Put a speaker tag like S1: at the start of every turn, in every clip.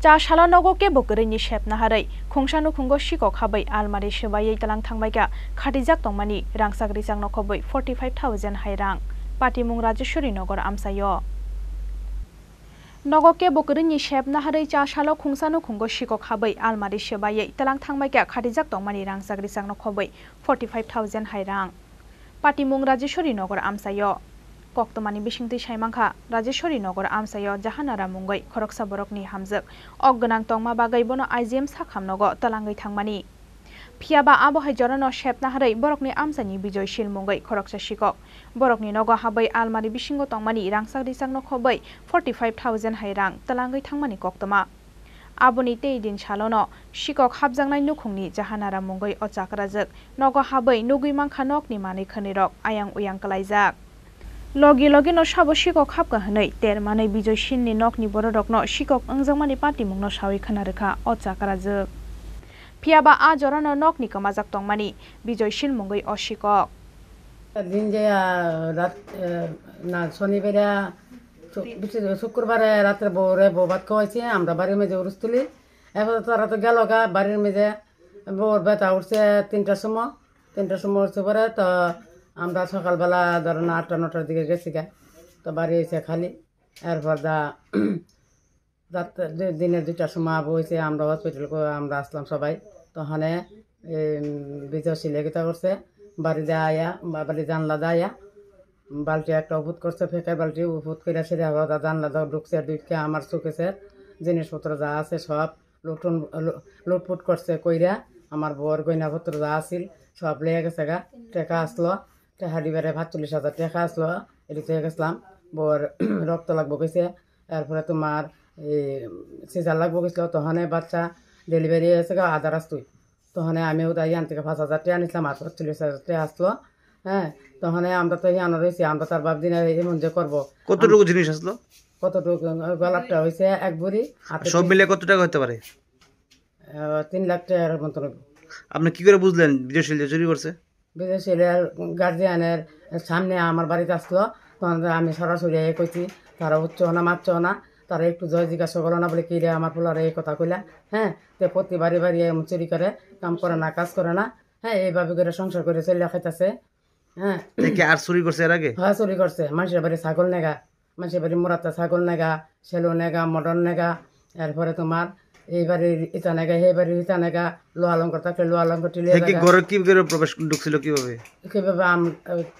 S1: चा शाला नगो के बकरैनि शेप नाहारै खुंसानु खुंगो सिकक हाबै आलमारि सोबायै तलां थांबायगा खाटिजाक तंमानि रांसाक रिचाक नखबै 45,000 हायरां पाटिमुं राजेश्वरी नगर आमसायो नगो के बकरैनि शेप नाहारै चा शाला खुंसानु खुंगो सिकक हाबै आलमारि सोबायै तलां थांबायगा खाटिजाक तंमानि रांसाक रिचाक नखबै 45,000 हायरां पाटिमुं राजेश्वरी नगर आमसायो कक्तमानि बिसिंथि साइमांखा राजेश्वरी नगर आमसायो जाहानारा मुंगै खरकसा बरकनि हामजोक अगनां तंमा बागै बनो आइजिएम साखाम नगो तलांगै थांमानि फियाबा आबहाय जरानो शेपना हारै बरकनि आमसानि बिजयशील मुंगै खरकसा शिकक बरकनि नगो हाबै आलमारि बिसिंगो तंमानि रांसाक रिचाक नखबै 45,000 हायरां तलांगै थांमानि कक्तमा आबनि तेइदिन सालोनो शिकक हाबजांनाय नुखुंनि जाहानारा मुंगै अचाकराजोक नगो हाबै नुगै मांखा नकनि मानै खनिरक आयां उयां कलाइजाक लगी लगी नो साबो शिकक हाबका हनै तेरमानै बिजयशीलनि नकनि बरदकनो शिकक अंजांमानि पाटिमुंनो सावै खनारेखा अचाकराजोक फियाबा आ जरानो नकनि कमाजाक तंमानि बिजयशील मुंगै अशिकक
S2: दिन जाया रात ना शनिबारे शुक्रबारे रात्रे বউরে বউ ভাত খাওয়াইছে আমরা বাড়ির মেঝে উরুস তুলি এরপরে তারা তো গেল গা বাড়ির মেঝে বউর ব্যথা উঠছে 3টার সময় উঠছে পরে তো আমরা সকালবেলা ধরেন 8টা-9টার দিকে গেছি গা তো বাড়ি এসে খালি এরপর রাত দিনের 2টার সময় আবু হয়েছে আমরা হসপিটাল আমরা আসলাম সবাই তখন বিজয়শীল এগিতা করছে বাড়িতে আয়া বা বাড়ি জানলা দেয়া বালতি একটা উপুত করছে ফেঁকে বালতি উপুত করে সেরে আবার জানলা দাও ঢুকছে ঢুকে আমার চোখেছে জিনিসপত্র যা আছে সব লুটপুট করছে কইরা আমার বউর গয়নাপত্র যা আছিল সব লেগে গেছে গা টাকা আসলো টাকা দিবারে 45,000 টাকা আসলো এদিকে গেছিলাম বউর রক্ত লাগবো গেছে এরপরে তোমার সিজার লাগবো গেছিল তখন বাচ্চা ডেলিভারি হয়েছে গা আধা রাস্তুই তখন আমিও তাই আন থেকে 5,000 টাকা নিয়েছিলাম আর 45,000 টাকা আসলো হ্যাঁ তখন আমরা তো ইয়ানো রয়েছি আমরা তার বাপ দিনে এমন যে করবো
S3: কতটুকু জিনিস আসলো
S2: কতটুকু গলাপটা হয়েছে এক বুড়ি
S3: সব মিলে কত টাকা হতে পারে
S2: 3 লাখ টাকার মতন
S3: আপনি কি করে বুঝলেন বিজয়শীল চুরি করছে
S2: বিজয়শীলের গার্জিয়ানের সামনে আমার বাড়িতে আসলো তখন আমি সরাসরি কইছি তারা উচ্চ না মাচ্ছ না তারা একটু জয় জিজ্ঞাসা করো না বলে কি রে আমার পোলারে এই কথা কইলা হ্যাঁ তো প্রতি বাড়ি বাড়ি চুরি করে কাম করে না কাজ করে না হ্যাঁ এইভাবে করে সংসার করে চলে খাইতেছে হ্যাঁ
S3: আর চুরি করছে এর আগে
S2: হ্যাঁ চুরি করছে মানুষের বাড়ি ছাগল নেগা মানুষের বাড়ি মোরাতা ছাগল নেগা সেলো নেগা মটন নেগা এরপরে তোমার এই বাড়ির ইটা নেগা সেই বাড়ির ইটা নেগা লোহা লঙ্কর থাকলে লোহা লঙ্কর টিলে
S3: ঘরে কি করে প্রবেশ ঢুকছিল কিভাবে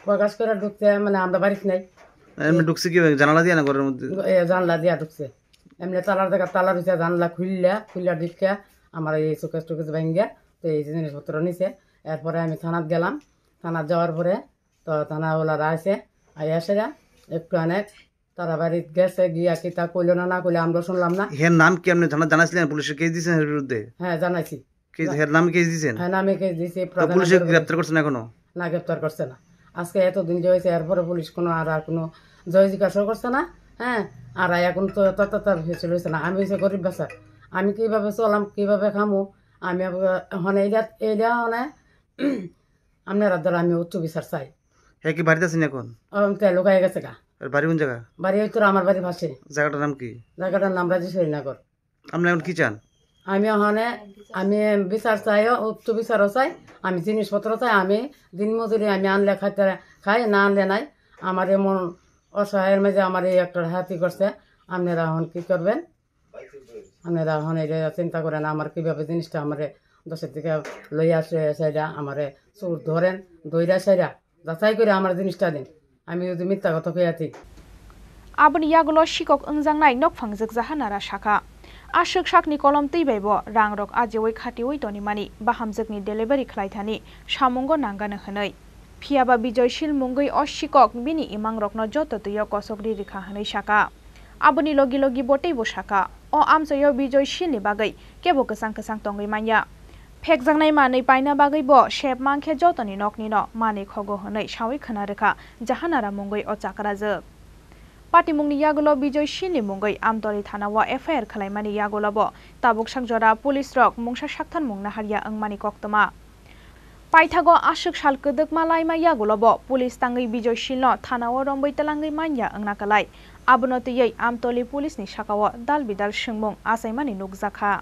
S2: প্রকাশ করে ঢুকছে মানে আমরা বাড়িতে নাই
S3: এমনি ঢুকছে কিভাবে জানালা দিয়া না ঘরের মধ্যে
S2: জানলা দিয়া ঢুকছে এমনি তালার দেখা তালা দিচ্ছে জানলা খুললা ঢুকে আমার এই চোখে টুকেছে ভাঙ্গিয়া তো এই জিনিসপত্র নিছে এরপরে আমি থানাত গেলাম থানাত যাওয়ার পরে তো থানাওয়ালারা আসে আইয়াসেরা একটু অনেক তারা বাড়িতে গেছে গিয়া কি তা কইল না কইলে আমরা শুনলাম না
S3: এর নাম কি আপনি থানা জানাইছিলেন পুলিশে কেস দিয়েছেন এর বিরুদ্ধে
S2: হ্যাঁ জানাইছি
S3: এর নাম কেস দিয়েছেন
S2: হ্যাঁ নামে কেস দিয়েছি
S3: পুলিশে গ্রেফতার করছে না এখনো
S2: না গ্রেফতার করছে না আজকে এতদিন যে হয়েছে এরপরে পুলিশ কোনো আর কোনো জয় জিজ্ঞাসা করছে না হ্যাঁ আর এখন তো তত্ত্বাচার হয়েছে না আমি হয়েছে গরিব বাচ্চা আমি কীভাবে চলাম কীভাবে খামু আমি এখন এইটা মানে আপনার দ্বারা আমি উচ্চ বিচার চাই
S3: হ্যাঁ কি বাড়িতে আছেন এখন
S2: লুকাই গেছে গা
S3: বাড়ি কোন জায়গা
S2: বাড়ি হয়তো আমার বাড়ির পাশে
S3: জায়গাটার নাম কি
S2: জায়গাটার নাম রাজেশ্বরী নগর
S3: আপনি এখন কি চান
S2: আমি ওখানে আমি বিচার চাই উচ্চ বিচারও চাই আমি জিনিসপত্র চাই আমি দিন মজুরি আমি আনলে খাই না আনলে নাই আমার এমন অসহায়ের মাঝে আমার এই একটা হাতি করছে আপনারা এখন কী করবেন আপনারা এখন এটা চিন্তা করেন আমার কীভাবে জিনিসটা আমার দশের দিকে লইয়া সাইডা আমার চোর ধরেন দইরা সাইডা যাচাই করে আমার জিনিসটা দিন আমি যদি মিথ্যা কথা কইয়া ঠিক
S1: আবনি ইয়াগুলো শিকক ওংজাংনাই নকফাংজক জাহানারা শাখা आशक शाकनि कलम तैबायबो रांरक आजेवै खाटिवै तनिमानि बाहामजोकनि डेलिभारि खालायथानि सामुंगो नांगानो हनै फियाबा बिजयशील मुंगै अशिकक बिनि इमांरकनो जततुयो कसकरि रिखा हनै शाखा आबनि लगी लगी बटैबो शाखा अ आमसयो बिजयशीलनि बागै केबो कसां कसां तंगै मान्या फेकजांनाय मानै पाइना बागैबो शेप मांखे जतनि नकनिनो मानै खगो हनै सावै खोनारेखा जाहानारा मुंगै अचाकराजोक पाटिमुंनि यागुलो बिजयशीलनि मुंगै आमतली थानावा एफआईआर खालायमानि यागुलोबो ताबुक सांजरा पुलिस रक मुंसा साक्थान मुंना हारिया अंगमानि कक्तमा पाइथागो आशक साल कदक मालायमा यागुलोबो पुलिस तांगै बिजयशीलनो थानावा रंबै तलांगै मान्या अंगनाकालाय Abonotiyei Amtoli Police ni Shakawa Dal Bidal Shungmung Asaimani Nukjakha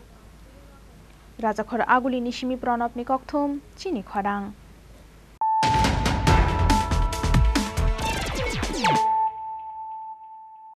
S1: Rajakhor Aguli Nishimi Pranab ni Kokthum Chini Khorang